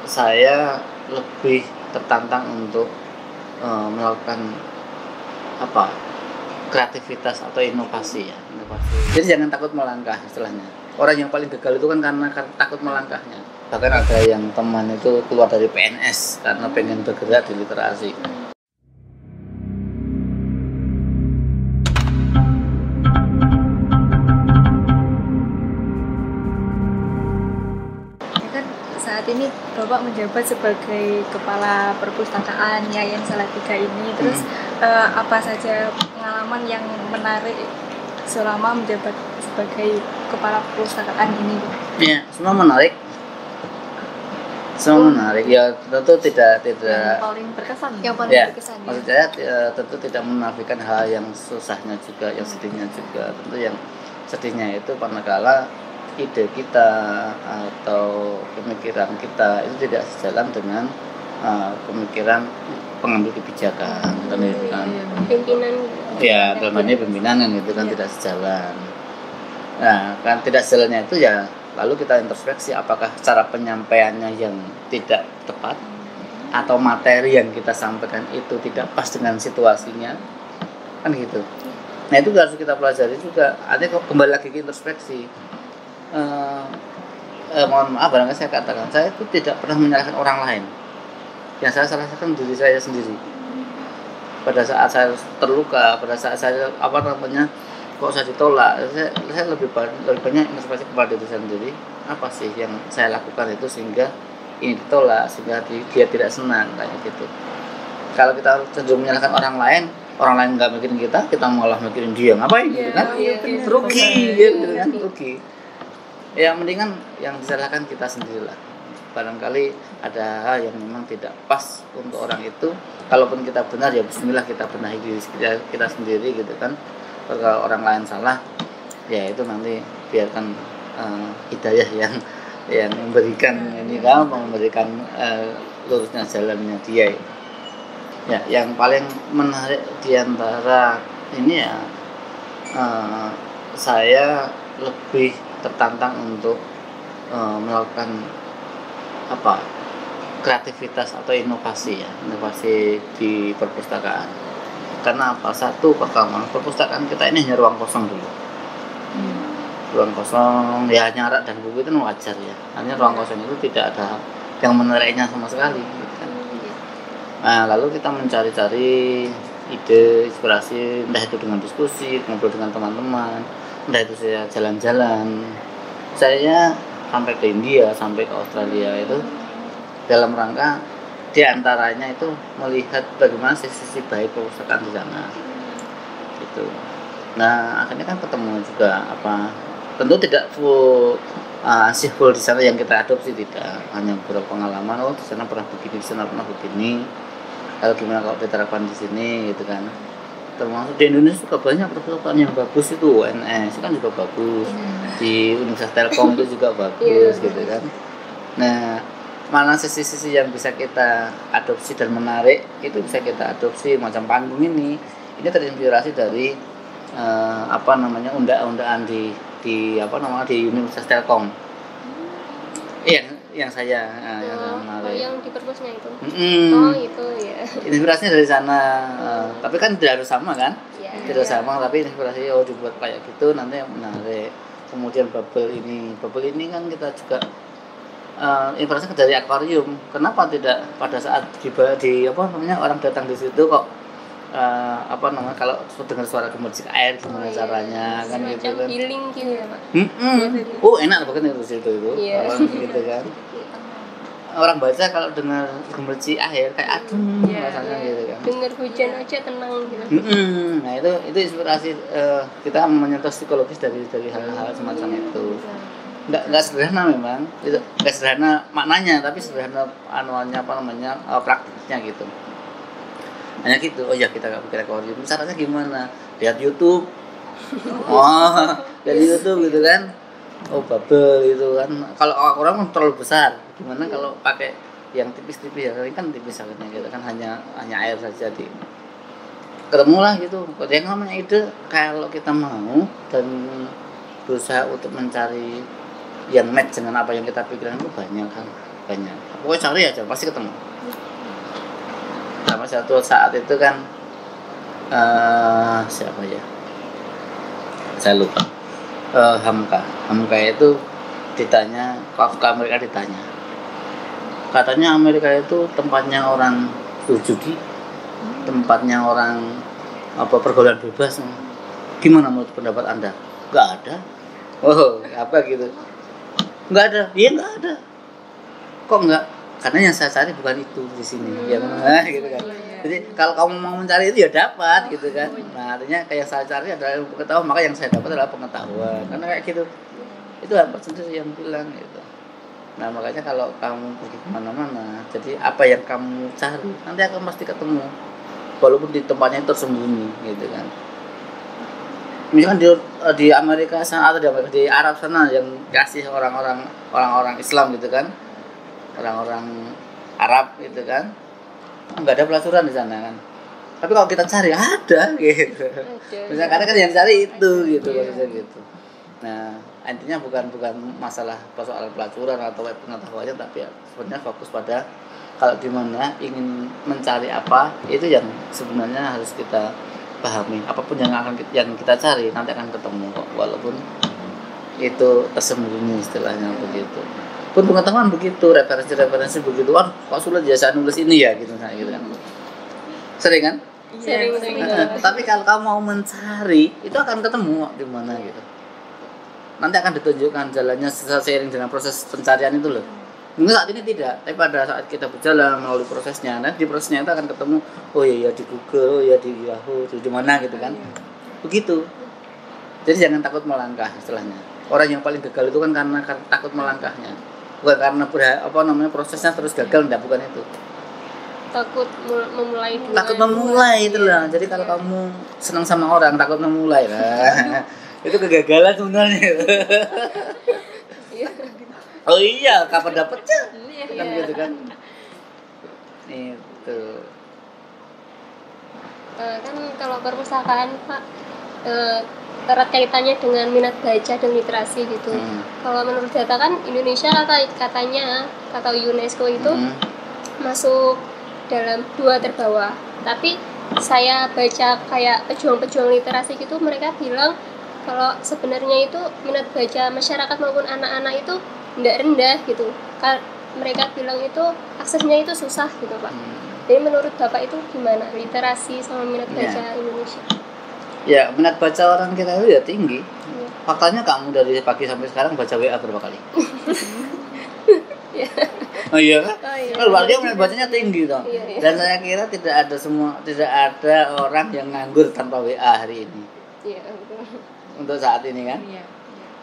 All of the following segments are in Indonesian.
saya lebih tertantang untuk melakukan apa kreativitas atau inovasi ya, inovasi. Jadi jangan takut melangkah istilahnya. Orang yang paling gagal itu kan karena takut melangkahnya. Bahkan ada yang teman itu keluar dari PNS karena pengen bergerak di literasi. Saat ini Bapak menjabat sebagai Kepala Perpustakaan Yayan Salatiga ini. Terus apa saja pengalaman yang menarik selama menjabat sebagai Kepala Perpustakaan ini? Ya, semua menarik. Semua menarik. Ya, tentu tidak yang paling berkesan. Yang paling berkesan. Maksud saya tentu tidak menafikan hal yang susahnya juga, yang sedihnya juga. Tentu yang sedihnya itu manakala ide kita atau pemikiran kita itu tidak sejalan dengan pemikiran pengambil kebijakan kan itu kan pimpinan ya dalam hal ini pimpinan kan itu kan tidak sejalan. Nah kan tidak sejalannya itu ya lalu kita introspeksi apakah cara penyampaiannya yang tidak tepat atau materi yang kita sampaikan itu tidak pas dengan situasinya kan gitu. Nah itu harus kita pelajari juga. Artinya kembali lagi ke introspeksi. Mohon maaf barangkali saya katakan saya itu tidak pernah menyalahkan orang lain. Yang saya salahkan diri saya sendiri. Pada saat saya terluka, pada saat saya kok saya ditolak, saya lebih banyak introspeksi kepada diri saya sendiri. Apa sih yang saya lakukan itu sehingga ini ditolak, sehingga dia tidak senang kayak gitu. Kalau kita cenderung menyalahkan orang lain nggak mikirin kita malah mikirin dia ngapain gitu kan? Rugi gitu kan, rugi. Ya mendingan yang disalahkan kita sendirilah. Barangkali ada hal yang memang tidak pas untuk orang itu. Kalaupun kita benar ya bismillah kita benahi diri kita sendiri gitu kan. Kalau orang lain salah ya itu nanti biarkan hidayah yang memberikan ini kan memberikan lurusnya jalannya dia. Ya yang paling menarik diantara ini ya saya lebih tertantang untuk melakukan kreativitas atau inovasi di perpustakaan. Karena apa? Satu pertama perpustakaan kita ini hanya ruang kosong dulu. Ruang kosong ya hanya rak dan buku itu wajar ya. Hanya ruang kosong itu tidak ada yang menariknya sama sekali. Gitu kan. Nah lalu kita mencari-cari ide, inspirasi, entah itu dengan diskusi, ngobrol dengan teman-teman. Entah itu saya jalan-jalan, saya sampai ke India, sampai ke Australia itu dalam rangka diantaranya itu melihat bagaimana sisi baik perpustakaan di sana, gitu. Nah akhirnya kan ketemu juga tentu tidak full di sana yang kita adopsi tidak, hanya beberapa pengalaman di sana pernah begini, di sana pernah begini, lalu gimana kalau diterapkan di sini, gitu kan. Termasuk di Indonesia juga banyak perpustakaan yang bagus itu UNS kan juga bagus di Universitas Telkom itu juga bagus gitu kan. Nah mana sisi-sisi yang bisa kita adopsi dan menarik itu bisa kita adopsi macam panggung ini terinspirasi dari undang-undang di Universitas Telkom yang saya menarik. Yang di perpusnya itu. Itu ya. Inspirasinya dari sana. Tapi kan tidak harus sama kan? Tidak sama tapi inspirasi dibuat kayak gitu nanti yang menarik. Kemudian bubble ini kan kita juga inspirasinya dari akuarium. Kenapa tidak pada saat orang datang di situ kok kalau dengar suara gemercik air gimana caranya kan gitu kan healing gitu ya Pak. Enak banget itu situ itu gitu kan orang baca kalau dengar gemercik air kayak adem rasanya gitu kan dengar hujan aja tenang gitu. Nah itu inspirasi kita menyentuh psikologis dari hal-hal semacam itu. Nggak sederhana memang itu nggak sederhana maknanya tapi sederhana praktiknya gitu. Hanya gitu, kita nggak bikin akuarium, caranya gimana? Lihat YouTube, lihat YouTube gitu kan, bubble gitu kan. Kalau akuarium terlalu besar, gimana kalau pakai yang tipis-tipis ya? Kan tipis akhirnya gitu kan, hanya air saja ketemulah gitu. Yang namanya ide, kalau kita mau dan berusaha untuk mencari yang match dengan apa yang kita pikirkan itu banyak kan. banyak. Pokoknya cari aja pasti ketemu. Sama satu saat itu kan siapa ya? Saya lupa. Hamka itu ditanya, ke Amerika ditanya. Katanya Amerika itu tempatnya orang judi, tempatnya orang pergaulan bebas. Gimana menurut pendapat Anda? Nggak ada. Oh, apa gitu? Nggak ada. Iya nggak ada. Kok nggak? Karena yang saya cari bukan itu di sini. Ya, gitu kan. Jadi kalau kamu mau mencari itu ya dapat gitu kan. Nah artinya kayak saya cari adalah pengetahuan, maka yang saya dapat adalah pengetahuan. Karena kayak gitu. Itu Albert sendiri yang bilang gitu. Nah makanya kalau kamu pergi kemana-mana, jadi apa yang kamu cari nanti akan pasti ketemu, walaupun di tempatnya tersembunyi gitu kan. Misalkan di Amerika sana atau di Arab sana yang kasih orang-orang Islam gitu kan, orang-orang Arab gitu kan, nggak ada pelacuran di sana kan. Tapi kalau kita cari ada gitu. Misalnya karena kan yang cari itu gitu maksudnya gitu. Nah intinya bukan masalah persoalan pelacuran atau pengetahuannya, tapi ya sebenarnya fokus pada kalau di mana ingin mencari apa itu yang sebenarnya harus kita pahami. Apapun yang kita cari nanti akan ketemu kok, walaupun itu tersembunyi istilahnya begitu. Pun pengetahuan begitu, referensi begitu. Wah, kok sulit ya saya nulis ini ya gitu kan. Sering kan? Sering. Tapi kalau kamu mau mencari itu akan ketemu di mana gitu. Nanti akan ditunjukkan jalannya seiring dengan proses pencarian itu loh. Mungkin saat ini tidak, tapi pada saat kita berjalan melalui prosesnya, nanti di prosesnya itu akan ketemu, oh iya di Google, oh iya di Yahoo, di mana gitu kan. Begitu. Jadi jangan takut melangkah istilahnya. Orang yang paling gagal itu kan karena takut melangkahnya. Bukan karena prosesnya terus gagal, enggak, bukan itu. Takut memulai duluan. Takut memulai itu lah. Jadi kalau kamu senang sama orang, takut memulai lah. Itu kegagalan sebenarnya. Oh iya, kapan dapetnya? Kan gitu kan. Itu. Kan kalau perpustakaan Pak erat kaitannya dengan minat baca dan literasi gitu. Kalau menurut data kan Indonesia katanya kata UNESCO itu masuk dalam 2 terbawah. Tapi saya baca kayak pejuang-pejuang literasi gitu, mereka bilang kalau sebenarnya itu minat baca masyarakat maupun anak-anak itu tidak rendah gitu. Mereka bilang itu aksesnya itu susah gitu Pak. Jadi menurut Bapak itu gimana literasi sama minat baca Indonesia? Ya, minat baca orang kita itu ya tinggi. Faktanya kamu dari pagi sampai sekarang baca WA berapa kali? Oh iya kan? Kalau berarti minat bacanya tinggi toh. Dan saya kira tidak ada orang yang nganggur tanpa WA hari ini. Iya, betul. Untuk saat ini kan.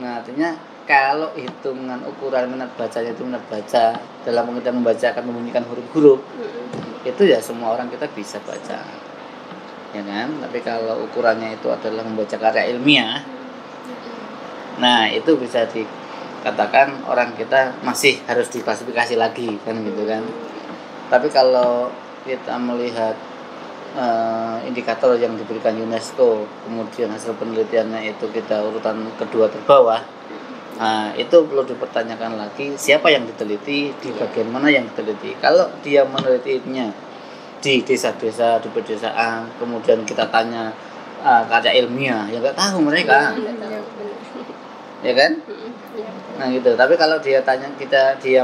Nah artinya kalau hitungan ukuran minat bacanya itu minat baca dalam pengertian membacakan membunyikan huruf-huruf, itu ya semua orang kita bisa baca, ya kan. Tapi kalau ukurannya itu adalah membaca karya ilmiah, nah itu bisa dikatakan orang kita masih harus diklasifikasi lagi kan gitu kan. Tapi kalau kita melihat indikator yang diberikan UNESCO, kemudian hasil penelitiannya itu kita urutan kedua terbawah, nah itu perlu dipertanyakan lagi siapa yang diteliti, di bagian mana yang diteliti. Kalau dia menelitinya di desa-desa, di pedesaan, kemudian kita tanya karya ilmiah, ya nggak tahu mereka, ya kan. Nah gitu. Tapi kalau dia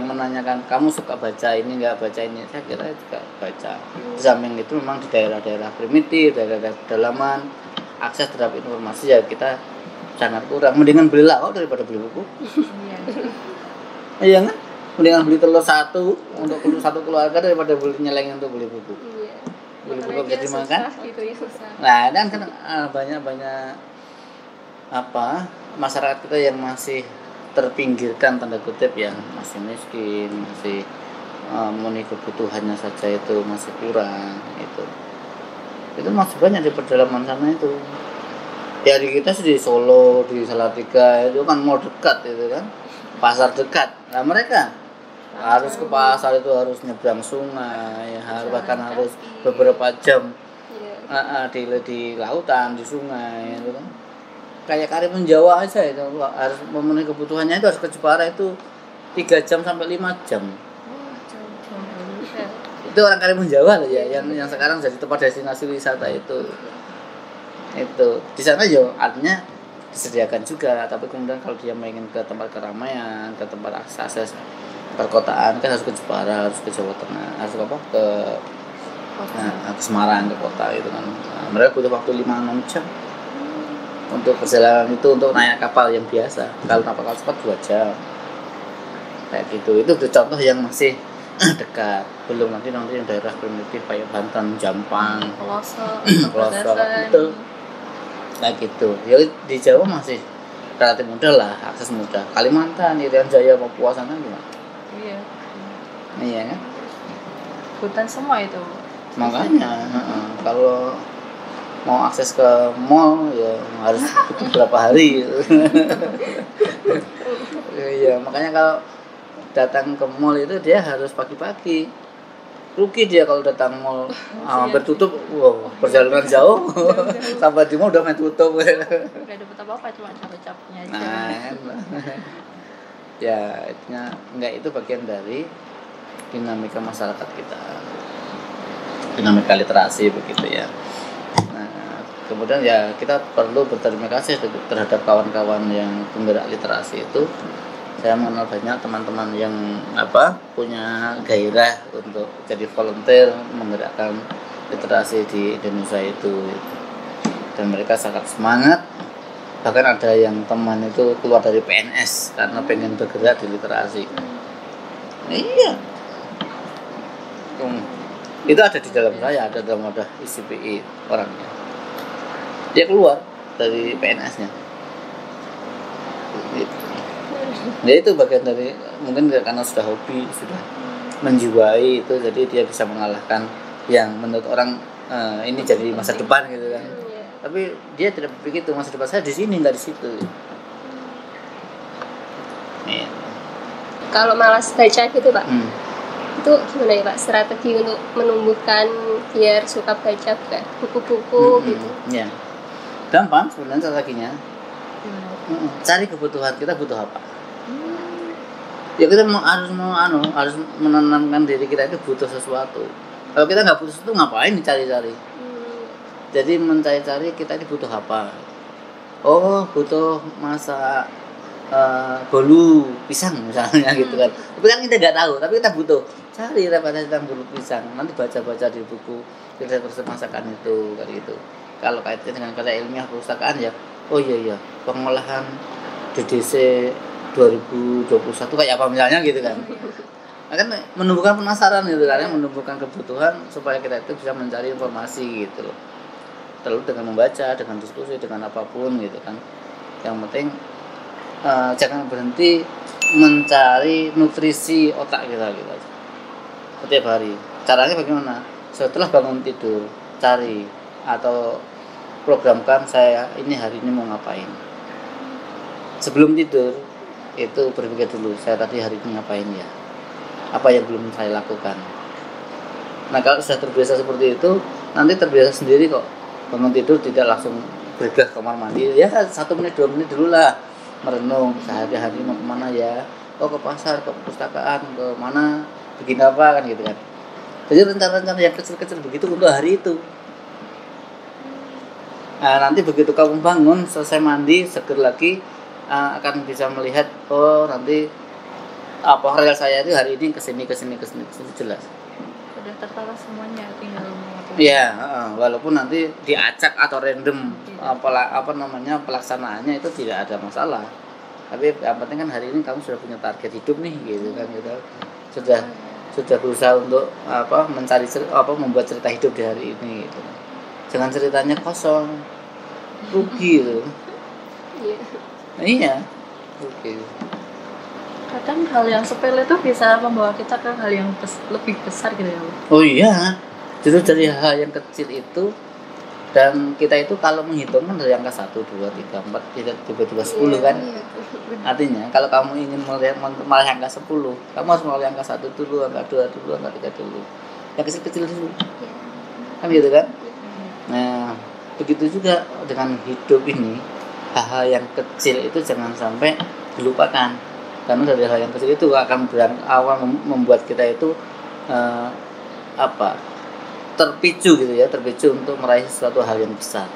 menanyakan kamu suka baca ini nggak, baca ini, saya kira juga baca. Di samping itu memang di daerah-daerah primitif, daerah-daerah pedalaman, akses terhadap informasi ya kita sangat kurang. Mendingan beli lauk daripada beli buku. Iya kan? Mendingan beli telur satu untuk satu keluarga daripada beli nyeleng untuk beli buku. Beli buku bisa dimakan. Nah dan kan banyak masyarakat kita yang masih terpinggirkan tanda kutip ya, masih miskin, masih memenuhi kebutuhannya saja itu masih kurang. Itu masih banyak di pedalaman sana itu. Ya di kita sih di Solo, di Salatiga itu kan mau dekat itu kan, pasar dekat. Nah mereka harus ke pasar itu harus nyebrang sungai, bahkan harus beberapa jam di lautan, di sungai itu kan. Kayak Karimun Jawa aja itu harus memenuhi kebutuhannya itu harus ke Jepara itu 3 jam sampai 5 jam. Itu orang Karimun Jawa loh ya, yang sekarang jadi tempat destinasi wisata itu di sana yo artinya disediakan juga, tapi kemudian kalau dia ingin ke tempat keramaian, ke tempat akses perkotaan kan harus ke Jepara, harus ke Jawa Tengah, harus ke Semarang, ke kota itu kan. Nah, mereka butuh waktu 5-6 jam untuk perjalanan itu, untuk naik kapal yang biasa. Kalau kapal cepat 2 jam kayak gitu. Itu contoh yang masih dekat. Belum nanti yang daerah primitif kayak Banten, Jampang, Pelosok itu kayak gitu. Ya di Jawa masih relatif mudah lah, akses mudah. Kalimantan, Irian Jaya, Papua sana gimana? Iya kan? Hutan semua itu. Makanya kalau mau akses ke mall ya harus butuh berapa hari. Iya, makanya kalau datang ke mall itu dia harus pagi-pagi. Rugi dia kalau datang mall hampir tutup. Wow, perjalanan jauh. Sampai di mall udah main tutup. Gak dapat apa-apa, cuma capek-capeknya aja. Ya, itu bagian dari dinamika masyarakat kita. Dinamika literasi begitu ya. Nah, kemudian ya kita perlu berterima kasih terhadap kawan-kawan yang penggerak literasi itu. Saya mengenal banyak teman-teman yang punya gairah untuk jadi volunteer menggerakkan literasi di Indonesia itu, dan mereka sangat semangat. Bahkan ada yang teman itu keluar dari PNS karena pengen bergerak di literasi. Iya. Itu ada di dalam saya, ada dalam wadah ICPI orangnya. Dia keluar dari PNS-nya. Ya itu bagian dari, mungkin karena sudah hobi, sudah menjiwai itu, jadi dia bisa mengalahkan yang menurut orang ini jadi masa depan gitu kan. Tapi dia tidak begitu, masa depan saya di sini, nggak di situ. Kalau malas baca gitu Pak, itu gimana ya Pak, strategi untuk menumbuhkan biar suka baca buku-buku gitu? Ya, gampang sebenarnya strateginya. Cari kebutuhan kita, butuh apa? Ya kita harus menenangkan diri kita itu butuh sesuatu. Kalau kita nggak butuh sesuatu, ngapain dicari-cari? Jadi mencari-cari kita ini butuh apa? Oh, butuh masak bolu pisang misalnya gitu kan. Tapi kan kita nggak tahu, tapi kita butuh cari referensi tentang bolu pisang. Nanti baca-baca di buku referensi masakan itu kayak gitu. Kalau kaitannya dengan karya ilmiah perpustakaan ya, oh iya pengolahan DDC 2021 kayak apa misalnya gitu kan. Kan menumbuhkan penasaran gitu kan, menumbuhkan kebutuhan supaya kita itu bisa mencari informasi gitu loh. Terlalu dengan membaca, dengan diskusi, dengan apapun gitu kan. Yang penting jangan berhenti mencari nutrisi otak kita gitu aja. Setiap hari. Caranya bagaimana? Setelah bangun tidur, cari atau programkan saya ini hari ini mau ngapain. Sebelum tidur itu berpikir dulu, saya tadi hari ini ngapain ya? Apa yang belum saya lakukan? Nah kalau sudah terbiasa seperti itu, nanti terbiasa sendiri kok. Bangun tidur tidak langsung bergegas ke kamar mandi, ya 1 menit 2 menit dulu lah merenung sehari-hari mau kemana ya, ke pasar, ke perpustakaan, ke mana, bikin apa kan gitu kan. Jadi rencana-rencana yang kecil-kecil begitu untuk hari itu. Nah, nanti begitu kamu bangun, selesai mandi, seger lagi, akan bisa melihat nanti rel saya itu hari ini kesini jelas. Sudah tertata semuanya, tinggal melakukan. Iya, walaupun nanti diacak atau random pelaksanaannya itu tidak ada masalah. Tapi yang penting kan hari ini kamu sudah punya target hidup nih, gitu kan gitu. Sudah berusaha untuk mencari membuat cerita hidup di hari ini gitu. Jangan ceritanya kosong, rugi gitu. Iya, rugi. Kadang hal yang sepele itu bisa membawa kita ke hal yang lebih besar gitu ya. Oh iya, justru dari hal yang kecil itu, dan kita itu kalau menghitung kan dari angka 1, 2, 3, 4, tiba-tiba 10 kan. Artinya kalau kamu ingin meraih angka 10, kamu harus meraih angka 1 dulu, angka 2 dulu, angka 3 dulu. Yang kecil-kecil dulu. Kan gitu kan? Nah, begitu juga dengan hidup ini, hal-hal yang kecil itu jangan sampai dilupakan. Karena dari hal yang kecil itu akan membuat kita itu terpicu gitu ya, terpicu untuk meraih sesuatu hal yang besar.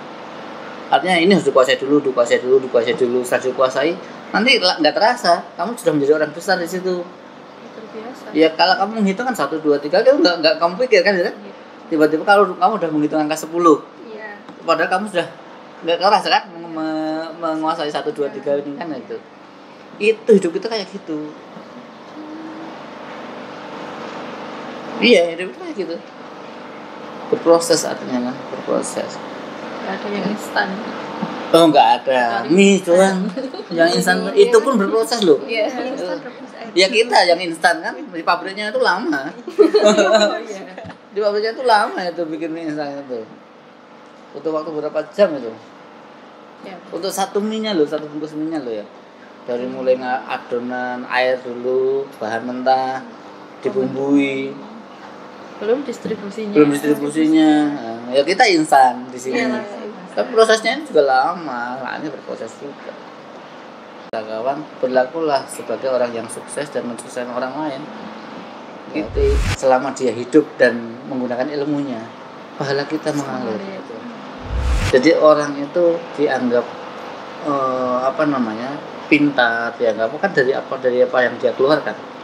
Artinya ini harus dikuasai dulu, setelah dikuasai nanti nggak terasa kamu sudah menjadi orang besar di situ. Terbiasa. Ya kalau kamu menghitung kan 1, 2, 3 kan nggak kamu pikir kan ya. Tiba-tiba kalau kamu udah menghitung angka 10, Iya. padahal kamu sudah nggak terasa kan menguasai 1, 2, 3 ini kan itu. Itu hidup kita kayak gitu. Iya, hidup itu kayak gitu. Berproses artinya kan, berproses. Nggak ada yang instan. Oh, nggak ada. Mie doang. Yang instan itu pun berproses loh. Iya. Instan rebus air. Ya kita yang instan kan di pabriknya itu lama. Oh, iya. Di pabriknya itu lama itu bikin mie instan itu. Butuh waktu berapa jam itu? Ya. Untuk satu mie-nya loh, satu bungkus mie-nya loh ya. Dari mulai adonan air dulu, bahan mentah, dibumbui, Belum distribusinya. Nah, ya kita instan di sini. Iya, Tapi prosesnya ini juga lama, ini berproses juga. Kawan, berlakulah sebagai orang yang sukses dan mensukseskan orang lain. Gitu. Selama dia hidup dan menggunakan ilmunya, pahala kita mengalir. Jadi orang itu dianggap pintar, dianggap kan dari apa yang dia keluarkan.